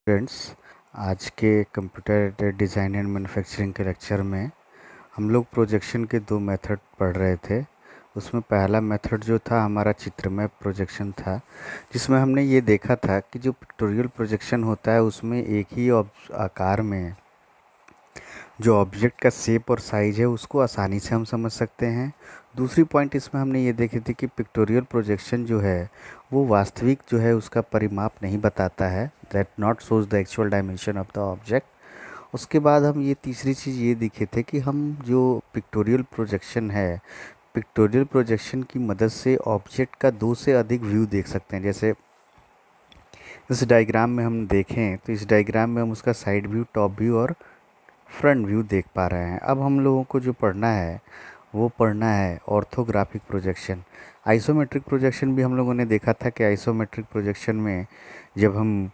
Friends, आज के computer design and manufacturing के लेक्चर में हम लोग प्रोजेक्शन के दो मेथड पढ़ रहे थे। उसमें पहला मेथड जो था हमारा चित्रमय प्रोजेक्शन था, जिसमें हमने ये देखा था कि जो पिक्टोरियल प्रोजेक्शन होता है उसमें एक ही आकार में जो ऑब्जेक्ट का शेप और साइज़ है उसको आसानी से हम समझ सकते हैं। दूसरी पॉइंट इसमें हमने ये देखी थी कि पिक्टोरियल प्रोजेक्शन जो है वो वास्तविक जो है उसका परिमाप नहीं बताता है, that not shows the actual dimension of the object. उसके बाद हम ये तीसरी चीज़ ये दिखे थे कि हम जो पिक्टोरियल प्रोजेक्शन है, पिक्टोरियल प्रोजेक्शन की मदद से ऑब्जेक्ट का दो से अधिक व्यू देख सकते हैं। जैसे इस डायग्राम में हम देखें तो इस डायग्राम में हम उसका साइड व्यू, टॉप व्यू और फ्रंट व्यू देख पा रहे हैं। अब हम लोगों को जो पढ़ना है वो पढ़ना है ऑर्थोग्राफिक प्रोजेक्शन। आइसोमेट्रिक प्रोजेक्शन भी हम लोगों ने देखा था कि आइसोमेट्रिक प्रोजेक्शन में जब हम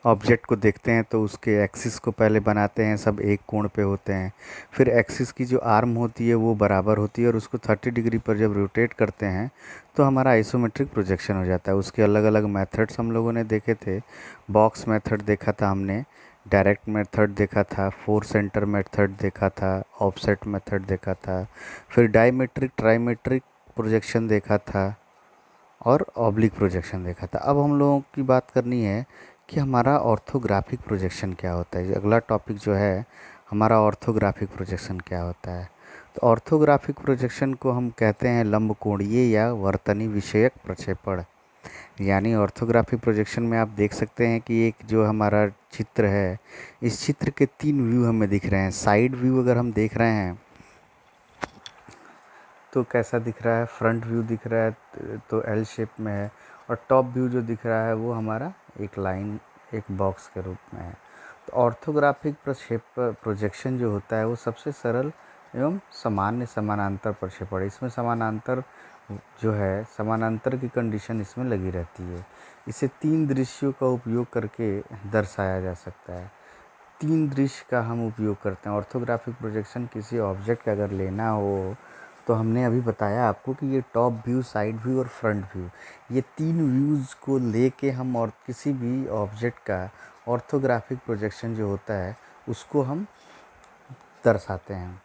ऑब्जेक्ट को देखते हैं तो उसके एक्सिस को पहले बनाते हैं, सब एक कोण पे होते हैं। फिर एक्सिस की जो आर्म होती है वो बराबर होती है और उसको 30 डिग्री पर जब रोटेट करते हैं तो हमारा आइसोमेट्रिक प्रोजेक्शन हो जाता है। उसके अलग अलग मेथड्स हम लोगों ने देखे थे। बॉक्स मेथड देखा था हमने, डायरेक्ट मेथड देखा था, फोर सेंटर मेथड देखा था, ऑफसेट मेथड देखा था, फिर डायमेट्रिक ट्राइमेट्रिक प्रोजेक्शन देखा था और ऑब्लिक प्रोजेक्शन देखा था। अब हम लोगों की बात करनी है कि हमारा ऑर्थोग्राफिक प्रोजेक्शन क्या होता है। अगला टॉपिक जो है हमारा ऑर्थोग्राफिक प्रोजेक्शन क्या होता है। तो ऑर्थोग्राफिक प्रोजेक्शन को हम कहते हैं लंबकोणीय या वर्तनी विषयक प्रक्षेपण। यानी ऑर्थोग्राफिक प्रोजेक्शन में आप देख सकते हैं कि एक जो हमारा चित्र है, इस चित्र के तीन व्यू हमें दिख रहे हैं। साइड व्यू अगर हम देख रहे हैं तो कैसा दिख रहा है, फ्रंट व्यू दिख रहा है तो एल शेप में है, और टॉप व्यू जो दिख रहा है वो हमारा एक लाइन, एक बॉक्स के रूप में है। तो ऑर्थोग्राफिक प्रक्षेप प्रोजेक्शन जो होता है वो सबसे सरल एवं सामान्य समानांतर प्रक्षेपण। इसमें समानांतर जो है, समानांतर की कंडीशन इसमें लगी रहती है। इसे तीन दृश्यों का उपयोग करके दर्शाया जा सकता है। तीन दृश्य का हम उपयोग करते हैं। ऑर्थोग्राफिक प्रोजेक्शन किसी ऑब्जेक्ट का अगर लेना हो तो हमने अभी बताया आपको कि ये टॉप व्यू, साइड व्यू और फ्रंट व्यू, ये तीन व्यूज़ को लेके हम और किसी भी ऑब्जेक्ट का ऑर्थोग्राफिक प्रोजेक्शन जो होता है उसको हम दर्शाते हैं।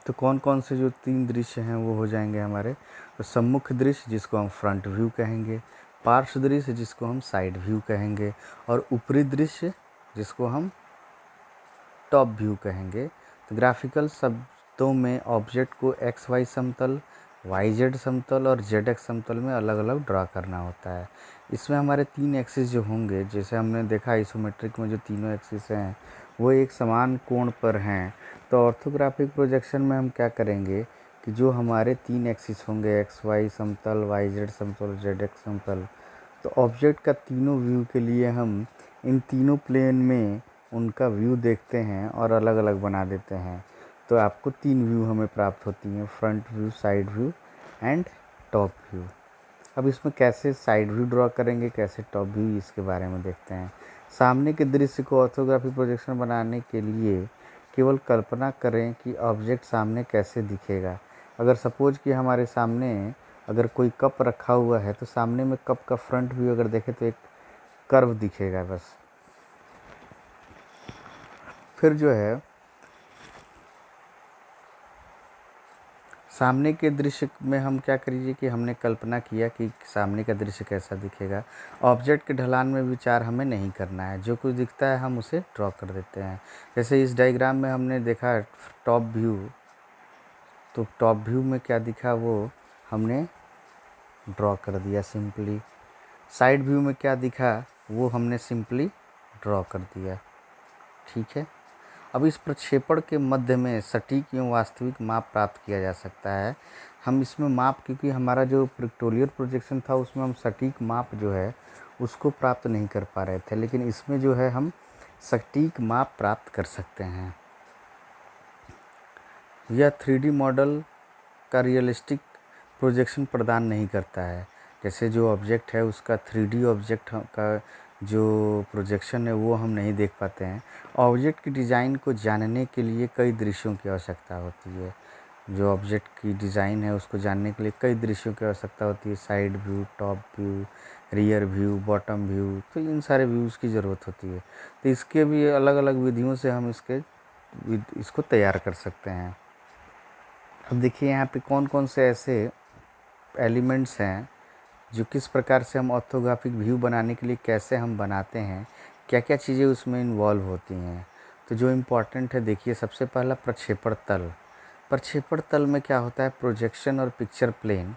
तो कौन कौन से जो तीन दृश्य हैं वो हो जाएंगे हमारे, तो सम्मुख दृश्य जिसको हम फ्रंट व्यू कहेंगे, पार्श्व दृश्य जिसको हम साइड व्यू कहेंगे, और ऊपरी दृश्य जिसको हम टॉप व्यू कहेंगे। तो ग्राफिकल शब्दों में ऑब्जेक्ट को एक्स वाई समतल, वाई जेड समतल और जेड एक्स समतल में अलग अलग ड्रा करना होता है। इसमें हमारे तीन एक्सिस जो होंगे, जैसे हमने देखा आइसोमेट्रिक में जो तीनों एक्सिस हैं वो एक समान कोण पर हैं। तो ऑर्थोग्राफिक प्रोजेक्शन में हम क्या करेंगे कि जो हमारे तीन एक्सिस होंगे, एक्स वाई समतल, वाई जेड समतल, जेड एक्स समतल, तो ऑब्जेक्ट का तीनों व्यू के लिए हम इन तीनों प्लेन में उनका व्यू देखते हैं और अलग अलग बना देते हैं। तो आपको तीन व्यू हमें प्राप्त होती हैं, front view, side view and top view. अब इसमें कैसे साइड व्यू ड्रॉ करेंगे, कैसे टॉप व्यू, इसके बारे में देखते हैं। सामने के दृश्य को ऑर्थोग्राफिक प्रोजेक्शन बनाने के लिए केवल कल्पना करें कि ऑब्जेक्ट सामने कैसे दिखेगा। अगर सपोज कि हमारे सामने अगर कोई कप रखा हुआ है तो सामने में कप का फ्रंट व्यू अगर देखें तो एक कर्व दिखेगा बस। फिर जो है सामने के दृश्य में हम क्या करिए कि हमने कल्पना किया कि सामने का दृश्य कैसा दिखेगा। ऑब्जेक्ट के ढलान में विचार हमें नहीं करना है, जो कुछ दिखता है हम उसे ड्रॉ कर देते हैं। जैसे इस डायग्राम में हमने देखा टॉप व्यू, तो टॉप व्यू में क्या दिखा वो हमने ड्रॉ कर दिया सिंपली। साइड व्यू में क्या दिखा वो हमने सिंपली ड्रॉ कर दिया। ठीक है। अब इस प्रक्षेपण के मध्य में सटीक एवं वास्तविक माप प्राप्त किया जा सकता है। हम इसमें माप, क्योंकि हमारा जो पिक्टोरियल प्रोजेक्शन था उसमें हम सटीक माप जो है उसको प्राप्त नहीं कर पा रहे थे, लेकिन इसमें जो है हम सटीक माप प्राप्त कर सकते हैं। यह 3D मॉडल का रियलिस्टिक प्रोजेक्शन प्रदान नहीं करता है। जैसे जो ऑब्जेक्ट है उसका 3D ऑब्जेक्ट का जो प्रोजेक्शन है वो हम नहीं देख पाते हैं। ऑब्जेक्ट की डिज़ाइन को जानने के लिए कई दृश्यों की आवश्यकता होती है। जो ऑब्जेक्ट की डिज़ाइन है उसको जानने के लिए कई दृश्यों की आवश्यकता होती है, side view, top view, rear view, bottom view, तो इन सारे व्यूज़ की ज़रूरत होती है। तो इसके भी अलग अलग विधियों से हम इसको तैयार कर सकते हैं। अब देखिए यहाँ पे कौन कौन से ऐसे एलिमेंट्स हैं जो किस प्रकार से हम ऑर्थोग्राफिक व्यू बनाने के लिए कैसे हम बनाते हैं, क्या क्या चीज़ें उसमें इन्वॉल्व होती हैं। तो जो इम्पोर्टेंट है, देखिए सबसे पहला प्रक्षेपण तल। प्रक्षेपण तल में क्या होता है, प्रोजेक्शन और पिक्चर प्लेन,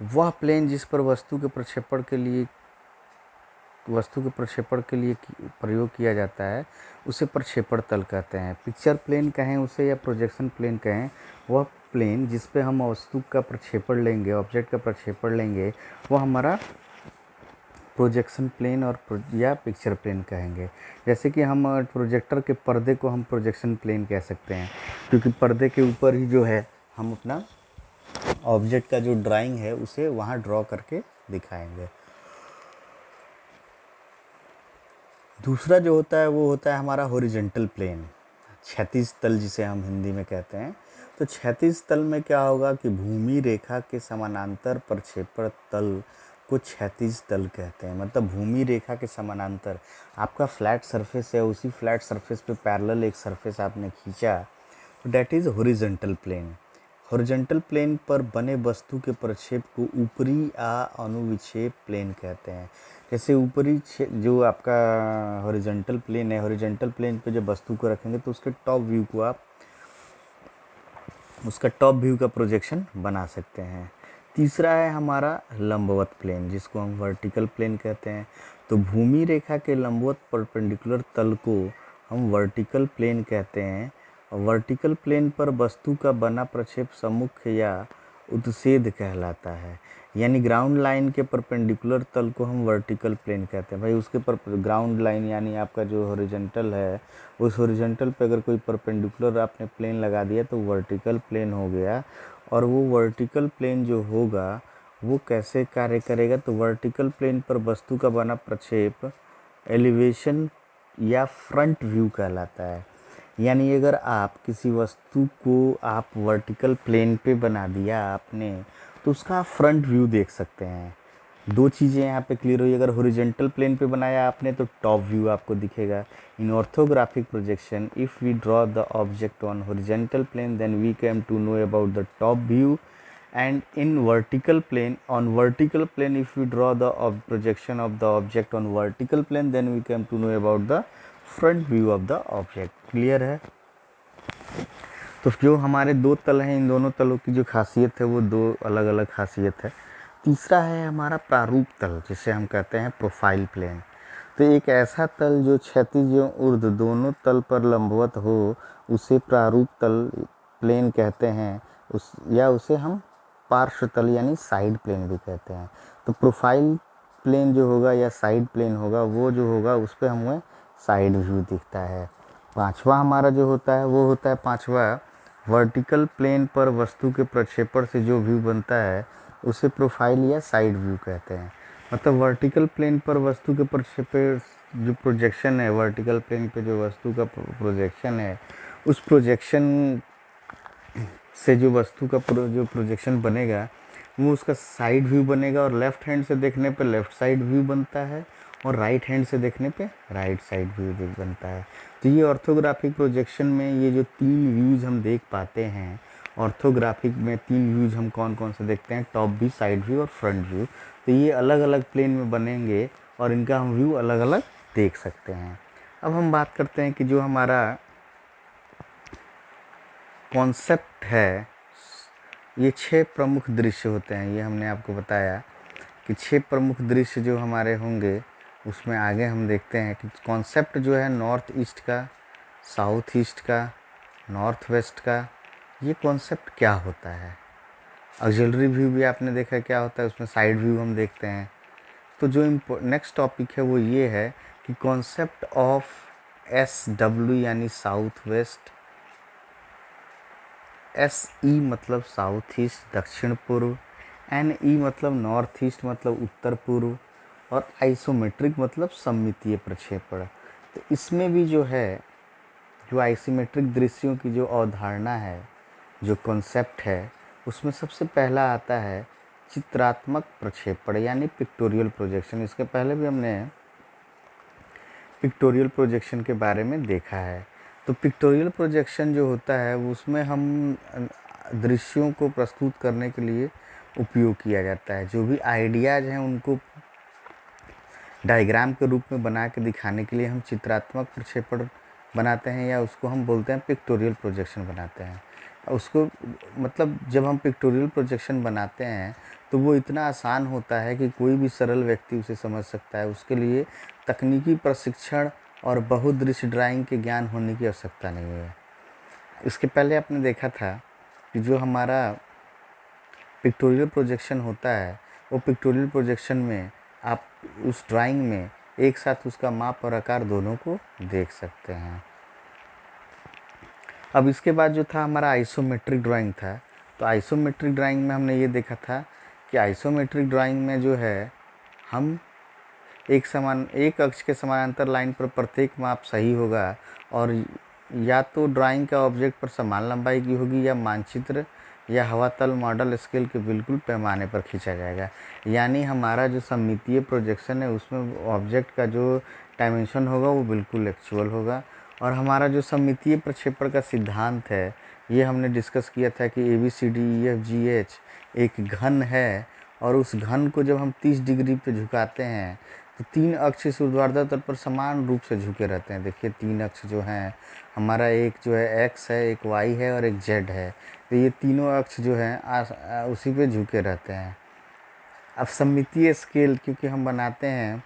वह प्लेन जिस पर वस्तु के प्रक्षेपण के लिए प्रयोग किया जाता है, उसे प्रक्षेपण तल कहते हैं। पिक्चर प्लेन कहें उसे या प्रोजेक्शन प्लेन कहें, वह प्लेन जिस पे हम वस्तु का प्रक्षेपण लेंगे, ऑब्जेक्ट का प्रक्षेपण लेंगे, वो हमारा प्रोजेक्शन प्लेन या पिक्चर प्लेन कहेंगे। जैसे कि हम प्रोजेक्टर के पर्दे को हम प्रोजेक्शन प्लेन कह सकते हैं, क्योंकि पर्दे के ऊपर ही जो है हम अपना ऑब्जेक्ट का जो ड्राइंग है उसे वहाँ ड्रॉ करके दिखाएंगे। दूसरा जो होता है वो होता है हमारा हॉरिजॉन्टल प्लेन, क्षैतिज तल जिसे हम हिंदी में कहते हैं। तो क्षैतिज तल में क्या होगा कि भूमि रेखा के समानांतर प्रक्षेपण तल को क्षैतिज तल कहते हैं। मतलब भूमि रेखा के समानांतर आपका फ्लैट सरफेस है, उसी फ्लैट सरफेस पे पैरेलल एक सरफेस आपने खींचा, तो that is horizontal plane. Horizontal plane पर बने वस्तु के प्रक्षेप को ऊपरी अनुविक्षेप प्लेन कहते हैं। जैसे ऊपरी जो आपका हॉरिजॉन्टल प्लेन है, हॉरिजॉन्टल प्लेन पे जब वस्तु को रखेंगे तो उसका टॉप व्यू का प्रोजेक्शन बना सकते हैं। तीसरा है हमारा लंबवत प्लेन, जिसको हम वर्टिकल प्लेन कहते हैं। तो भूमि रेखा के लंबवत परपेंडिकुलर तल को हम वर्टिकल प्लेन कहते हैं। और वर्टिकल प्लेन पर वस्तु का बना प्रक्षेप सम्मुख या उत्सेद कहलाता है। यानी ग्राउंड लाइन के परपेंडिकुलर तल को हम वर्टिकल प्लेन कहते हैं। भाई उसके पर ग्राउंड लाइन यानी आपका जो हॉरिजॉन्टल है, उस हॉरिजॉन्टल पे अगर कोई परपेंडिकुलर आपने प्लेन लगा दिया तो वर्टिकल प्लेन हो गया। और वो वर्टिकल प्लेन जो होगा वो कैसे कार्य करेगा, तो वर्टिकल प्लेन पर वस्तु का बना प्रक्षेप एलिवेशन या फ्रंट व्यू कहलाता है। यानी अगर आप किसी वस्तु को आप वर्टिकल प्लेन पे बना दिया आपने, तो उसका आप फ्रंट व्यू देख सकते हैं। दो चीज़ें यहाँ पे क्लियर हुई, अगर हॉरिजॉन्टल प्लेन पे बनाया आपने तो टॉप व्यू आपको दिखेगा। In orthographic projection if we draw the object on horizontal plane then we came to know about the top view, and in vertical plane, on vertical plane if we draw the projection of the object on vertical plane then we come to know about the front view of the object। Clear है। तो जो हमारे दो तल हैं, इन दोनों तलों की जो खासियत है वो दो अलग अलग खासियत है। तीसरा है हमारा प्रारूप तल, जिसे हम कहते हैं प्रोफाइल प्लेन। तो एक ऐसा तल जो क्षैतिज एवं ऊर्ध्व दोनों तल पर लंबवत हो उसे प्रारूप तल प्लेन कहते हैं। उसे हम पार्श्व तल यानी साइड प्लेन भी कहते हैं। तो प्रोफाइल प्लेन जो होगा या साइड प्लेन होगा, वो जो होगा उस पर हमें साइड व्यू दिखता है। पांचवा हमारा जो होता है वो होता है पांचवा, वर्टिकल प्लेन पर वस्तु के प्रक्षेपण से जो व्यू बनता है उसे प्रोफाइल या साइड व्यू कहते हैं। मतलब वर्टिकल प्लेन पर वस्तु के प्रक्षेपण जो प्रोजेक्शन है, वर्टिकल प्लेन पे जो वस्तु का प्रोजेक्शन है, उस प्रोजेक्शन से जो वस्तु का जो प्रोजेक्शन बनेगा वो उसका साइड व्यू बनेगा। और लेफ़्ट हैंड से देखने पे लेफ़्ट साइड व्यू बनता है और राइट हैंड से देखने पे राइट साइड व्यू बनता है। तो ये ऑर्थोग्राफिक प्रोजेक्शन में ये जो तीन व्यूज़ हम देख पाते हैं, ऑर्थोग्राफिक में तीन व्यूज़ हम कौन कौन से देखते हैं, टॉप व्यू, साइड व्यू और फ्रंट व्यू। तो ये अलग अलग प्लेन में बनेंगे और इनका हम व्यू अलग अलग देख सकते हैं। अब हम बात करते हैं कि जो हमारा कॉन्सेप्ट है, ये 6 प्रमुख दृश्य होते हैं। ये हमने आपको बताया कि 6 प्रमुख दृश्य जो हमारे होंगे, उसमें आगे हम देखते हैं कि कॉन्सेप्ट जो है नॉर्थ ईस्ट का, साउथ ईस्ट का, नॉर्थ वेस्ट का, ये कॉन्सेप्ट क्या होता है। ऑक्सिलरी व्यू भी आपने देखा क्या होता है, उसमें साइड व्यू हम देखते हैं। तो जो नेक्स्ट टॉपिक है वो ये है कि कॉन्सेप्ट ऑफ SW यानी साउथ वेस्ट, SE मतलब साउथ ईस्ट दक्षिण पूर्व, NE मतलब नॉर्थ ईस्ट मतलब उत्तर पूर्व, और आइसोमेट्रिक मतलब सममितीय प्रक्षेपण। तो इसमें भी जो है, जो आइसोमेट्रिक दृश्यों की जो अवधारणा है, जो कॉन्सेप्ट है, उसमें सबसे पहला आता है चित्रात्मक प्रक्षेपण यानी पिक्टोरियल प्रोजेक्शन। इसके पहले भी हमने पिक्टोरियल प्रोजेक्शन के बारे में देखा है। तो पिक्टोरियल प्रोजेक्शन जो होता है उसमें हम दृश्यों को प्रस्तुत करने के लिए उपयोग किया जाता है। जो भी आइडियाज़ हैं उनको डायग्राम के रूप में बना के दिखाने के लिए हम चित्रात्मक प्रक्षेपण बनाते हैं, या उसको हम बोलते हैं पिक्टोरियल प्रोजेक्शन बनाते हैं। उसको मतलब जब हम पिक्टोरियल प्रोजेक्शन बनाते हैं तो वो इतना आसान होता है कि कोई भी सरल व्यक्ति उसे समझ सकता है। उसके लिए तकनीकी प्रशिक्षण और बहुदृश्य ड्राइंग के ज्ञान होने की आवश्यकता नहीं है। इसके पहले आपने देखा था कि जो हमारा पिक्टोरियल प्रोजेक्शन होता है, वो पिक्टोरियल प्रोजेक्शन में आप उस ड्राइंग में एक साथ उसका माप और आकार दोनों को देख सकते हैं। अब इसके बाद जो था हमारा आइसोमेट्रिक ड्राइंग था। तो आइसोमेट्रिक ड्राइंग में हमने ये देखा था कि आइसोमेट्रिक ड्राइंग में जो है हम एक अक्ष के समानांतर लाइन पर प्रत्येक माप सही होगा, और या तो ड्राइंग का ऑब्जेक्ट पर समान लंबाई की होगी, या मानचित्र या हवा तल मॉडल स्केल के बिल्कुल पैमाने पर खींचा जाएगा। यानी हमारा जो सममितीय प्रोजेक्शन है उसमें ऑब्जेक्ट का जो डायमेंशन होगा वो बिल्कुल एक्चुअल होगा। और हमारा जो सममितीय प्रक्षेपण का सिद्धांत है ये हमने डिस्कस किया था कि ABCDEFGH एक घन है, और उस घन को जब हम 30 डिग्री पे झुकाते हैं तो 3 अक्ष इस ऊर्ध्वाधर तल पर समान रूप से झुके रहते हैं। देखिए 3 अक्ष जो हैं हमारा, एक जो है x है, एक y है और एक z है। तो ये तीनों अक्ष जो हैं उसी पे झुके रहते हैं। अब सममितीय स्केल क्योंकि हम बनाते हैं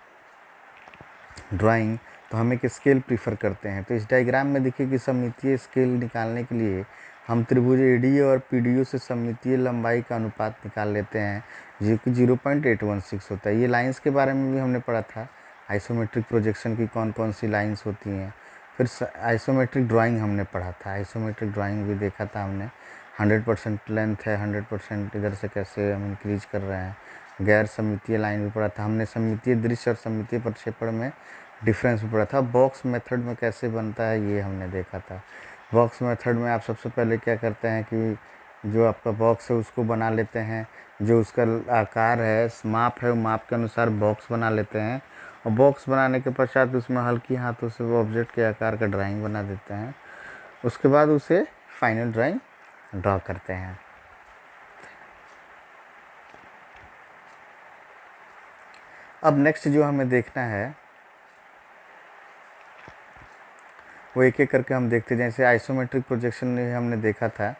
ड्राइंग तो हम एक स्केल प्रीफर करते हैं। तो इस डायग्राम में देखिए कि सममितीय स्केल निकालने के लिए हम त्रिभुज ADA और PDO से सममितीय लंबाई का अनुपात निकाल लेते हैं, जो कि 0.816 होता है। ये लाइंस के बारे में भी हमने पढ़ा था, आइसोमेट्रिक प्रोजेक्शन की कौन कौन सी लाइंस होती हैं। फिर आइसोमेट्रिक ड्राइंग हमने पढ़ा था, आइसोमेट्रिक ड्राइंग भी देखा था हमने। 100% लेंथ है, 100% इधर से कैसे हम इंक्रीज कर रहे हैं। गैर सममितीय लाइन भी पढ़ा था हमने। सममितीय दृश्य और सममितीय प्रक्षेपण में डिफरेंस भी पढ़ा था। बॉक्स मेथड में कैसे बनता है ये हमने देखा था। बॉक्स मेथड में आप सबसे पहले क्या करते हैं कि जो आपका बॉक्स है उसको बना लेते हैं, जो उसका आकार है, माप है, वो माप के अनुसार बॉक्स बना लेते हैं, और बॉक्स बनाने के पश्चात उसमें हल्की हाथों से वो ऑब्जेक्ट के आकार का ड्राइंग बना देते हैं। उसके बाद उसे फाइनल ड्राइंग ड्रॉ करते हैं। अब नेक्स्ट जो हमें देखना है वो एक एक करके हम देखते हैं। जैसे आइसोमेट्रिक प्रोजेक्शन में हमने देखा था,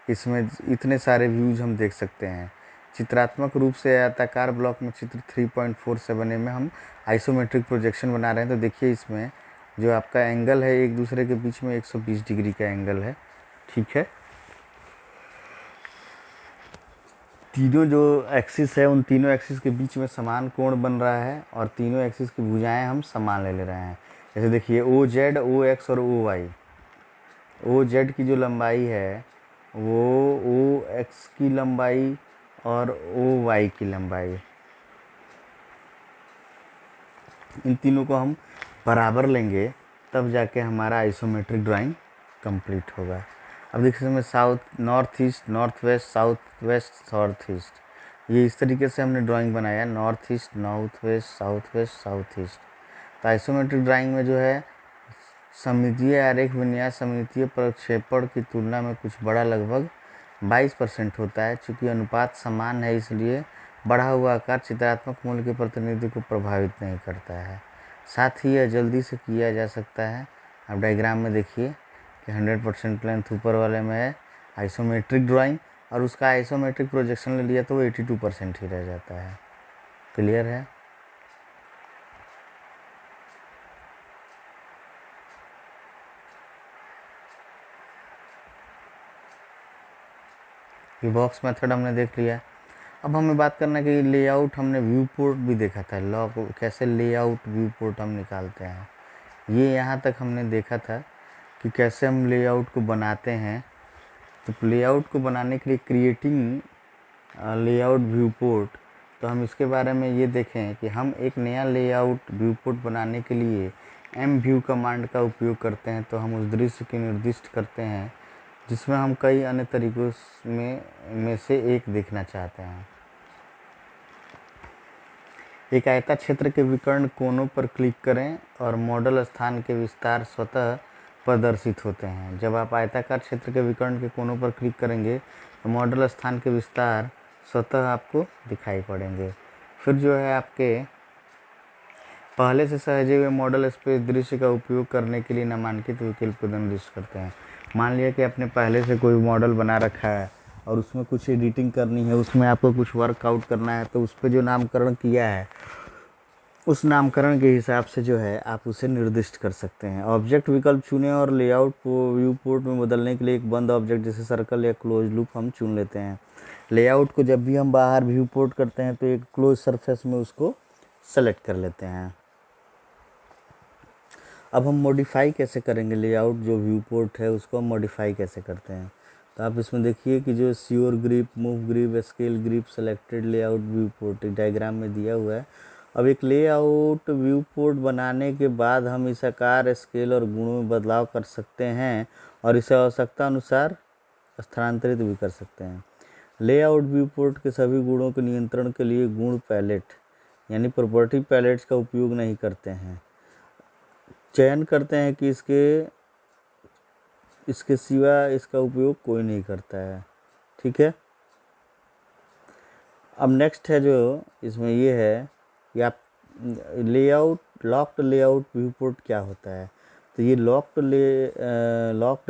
इसमें इतने सारे व्यूज हम देख सकते हैं। चित्रात्मक रूप से आयताकार ब्लॉक में चित्र 3.47 में हम आइसोमेट्रिक प्रोजेक्शन बना रहे हैं। तो देखिए इसमें जो आपका एंगल है एक दूसरे के बीच में 120 डिग्री का एंगल है, ठीक है। तीनों जो एक्सिस है उन तीनों एक्सिस के बीच में समान कोण बन रहा है, और तीनों एक्सिस की भुजाएं हम समान ले रहे हैं। जैसे देखिए OZ, OX और OY। OZ की जो लंबाई है वो OX की लंबाई और OY की लंबाई, इन तीनों को हम बराबर लेंगे तब जाके हमारा आइसोमेट्रिक ड्राइंग कंप्लीट होगा। अब देखिए इसमें south, north east, north west, south west, south east, ये इस तरीके से हमने ड्राइंग बनाया, north east, north west, south west, south east. तो आइसोमेट्रिक ड्राइंग में जो है सममितीय आरेख विन्यास सममितीय प्रक्षेपण की तुलना में कुछ बड़ा, लगभग 22% होता है। चूँकि अनुपात समान है इसलिए बढ़ा हुआ आकार चित्रात्मक मूल्य के प्रतिनिधि को प्रभावित नहीं करता है। साथ ही यह जल्दी से किया जा सकता है। अब डायग्राम में देखिए कि 100% लेंथ ऊपर वाले में है आइसोमेट्रिक ड्राइंग, और उसका आइसोमेट्रिक प्रोजेक्शन ले लिया तो वो 82% ही रह जाता है। क्लियर है? ये बॉक्स मेथड हमने देख लिया। अब हमें बात करना है कि लेआउट, हमने व्यू पोर्ट भी देखा था, कैसे लेआउट व्यू पोर्ट हम निकालते हैं। ये यहाँ तक हमने देखा था कि कैसे हम लेआउट को बनाते हैं। तो लेआउट को बनाने के लिए क्रिएटिंग लेआउट व्यू पोर्ट, तो हम इसके बारे में ये देखें कि हम एक नया लेआउट व्यू पोर्ट बनाने के लिए MView कमांड का उपयोग करते हैं। तो हम उस दृश्य को निर्दिष्ट करते हैं जिसमें हम कई अन्य तरीकों में से एक देखना चाहते हैं। एक आयता क्षेत्र के विकर्ण कोनों पर क्लिक करें और मॉडल स्थान के विस्तार स्वतः प्रदर्शित होते हैं। जब आप आयताकार क्षेत्र के विकर्ण के कोनों पर क्लिक करेंगे तो मॉडल स्थान के विस्तार स्वतः आपको दिखाई पड़ेंगे। फिर जो है आपके पहले से सहेजे हुए मॉडल स्पेस दृश्य का उपयोग करने के लिए नामांकित विकल्प को निर्दिष्ट करते हैं। मान लिया कि आपने पहले से कोई मॉडल बना रखा है और उसमें कुछ एडिटिंग करनी है, उसमें आपको कुछ वर्कआउट करना है, तो उस पर जो नामकरण किया है उस नामकरण के हिसाब से जो है आप उसे निर्दिष्ट कर सकते हैं। ऑब्जेक्ट विकल्प चुनें और लेआउट को व्यू पोर्ट में बदलने के लिए एक बंद ऑब्जेक्ट जैसे सर्कल या क्लोज लूप हम चुन लेते हैं। लेआउट को जब भी हम बाहर व्यू पोर्ट करते हैं तो एक क्लोज सरफेस में उसको सेलेक्ट कर लेते हैं। अब हम मॉडिफाई कैसे करेंगे लेआउट, जो व्यू पोर्ट है उसको हम मॉडिफाई कैसे करते हैं। तो आप इसमें देखिए कि जो sure grip, move grip, scale grip, selected layout view port diagram में दिया हुआ है। अब एक लेआउट व्यू पोर्ट बनाने के बाद हम इस आकार, स्केल और गुणों में बदलाव कर सकते हैं और इसे आवश्यकता अनुसार स्थानांतरित भी कर सकते हैं। लेआउट व्यू पोर्ट के सभी गुणों के नियंत्रण के लिए गुण पैलेट यानी प्रॉपर्टी पैलेट्स का उपयोग नहीं करते हैं। चयन करते हैं कि इसके सिवा इसका उपयोग कोई नहीं करता है। ठीक है। अब नेक्स्ट है जो इसमें ये है कि आप लॉक्ड लेआउट व्यू पोर्ट क्या होता है। तो ये लॉक्ड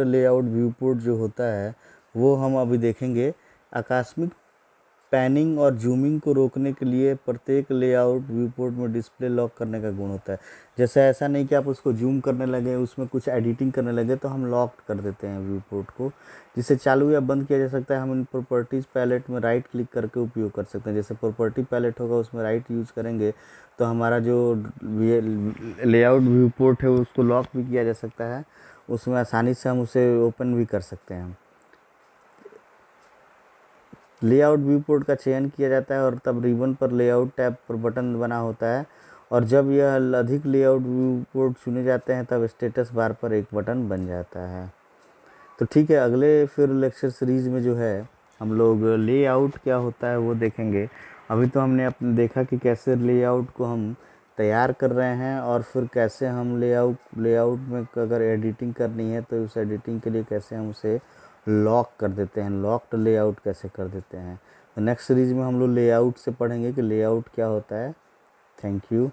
लेआउट व्यू पोर्ट जो होता है वो हम अभी देखेंगे। आकस्मिक पैनिंग और जूमिंग को रोकने के लिए प्रत्येक लेआउट व्यू पोर्ट में डिस्प्ले लॉक करने का गुण होता है। जैसे ऐसा नहीं कि आप उसको जूम करने लगे, उसमें कुछ एडिटिंग करने लगे तो हम लॉक कर देते हैं व्यू पोर्ट को, जिसे चालू या बंद किया जा सकता है। हम इन प्रॉपर्टीज़ पैलेट में राइट क्लिक करके उपयोग कर सकते हैं। जैसे प्रॉपर्टी पैलेट होगा उसमें राइट यूज़ करेंगे तो हमारा जो लेआउट व्यू पोर्ट है उसको लॉक भी किया जा सकता है, उसमें आसानी से हम उसे ओपन भी कर सकते हैं। लेआउट व्यू पोर्ट का चयन किया जाता है और तब रिबन पर लेआउट टैब पर बटन बना होता है और जब यह अधिक लेआउट व्यू पोर्ट चुने जाते हैं तब स्टेटस बार पर एक बटन बन जाता है। तो ठीक है, अगले फिर लेक्चर सीरीज़ में जो है हम लोग लेआउट क्या होता है वो देखेंगे। अभी तो हमने अपने देखा कि कैसे लेआउट को हम तैयार कर रहे हैं और फिर कैसे हम लेआउट में अगर एडिटिंग करनी है तो उस एडिटिंग के लिए कैसे हम उसे लॉक कर देते हैं, लॉक्ड लेआउट कैसे कर देते हैं। तो नेक्स्ट सीरीज़ में हम लोग लेआउट से पढ़ेंगे कि लेआउट क्या होता है। Thank you.